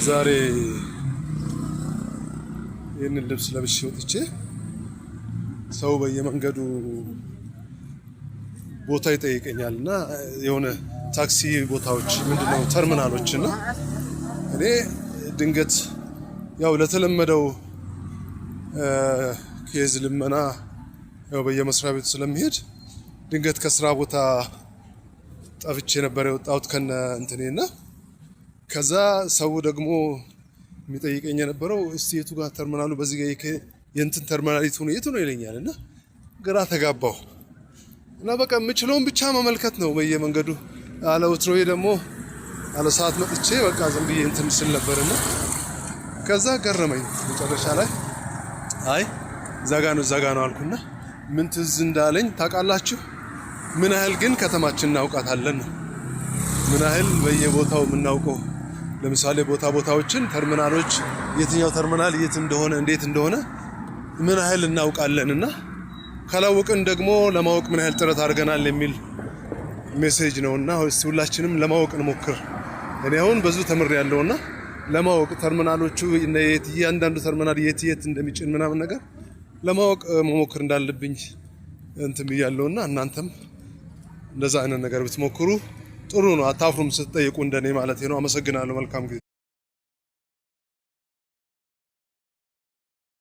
ዛሬ ይህንን ልብስ ለብሼ ወጥቼ ሰው በየመንገዱ ቦታ ይጠይቀኛል እና የሆነ ታክሲ ቦታዎች ምንድነው ተርሚናሎች እና እኔ ድንገት ያው ለተለመደው ኬዝ ልመና ያው በየመስሪያ ቤቱ ስለሚሄድ ድንገት ከስራ ቦታ ጠፍቼ ነበር የወጣሁት ከነ እንትኔና ከዛ ሰው ደግሞ የሚጠይቀኝ የነበረው እስቲ የቱ ጋር ተርሚናሉ በዚህ ጋር የእንትን ተርሚናሊቱ ነው የቱ ነው ይለኛል እና ግራ ተጋባሁ እና በቃ የምችለውን ብቻ መመልከት ነው በየመንገዱ አለ ወትሮዬ ደግሞ አለ ሰዓት መጥቼ በቃ ዝም ብዬ እንትን ስል ነበርና ከዛ ገረመኝ መጨረሻ ላይ አይ ዛጋ ነው አልኩና ምን ትዝ እንዳለኝ ታውቃላችሁ ምን ያህል ግን ከተማችን እናውቃታለን ምን ያህል በየቦታው የምናውቀው ለምሳሌ ቦታዎችን ተርሚናሎች የትኛው ተርሚናል የት እንደሆነ እንዴት እንደሆነ ምን ያህል እናውቃለንና ካላወቅን ደግሞ ለማወቅ ምን ያህል ጥረት አድርገናል የሚል ሜሴጅ ነውና ሁላችንም ለማወቅ እንሞክር እኔ አሁን ብዙ ተምሬያለሁና ለማወቅ ተርሚናሎቹ እያንዳንዱ ተርሚናል የት እንደሚጭን ምናምን ነገር ለማወቅ መሞከር እንዳለብኝ እንትን ብያለሁና እናንተም እንደዛ አይነት ነገር ብትሞክሩ ጥሩ ነው አታፍሩም ስትጠይቁ እንደኔ ማለት ነው አመሰግናለሁ መልካም ጊዜ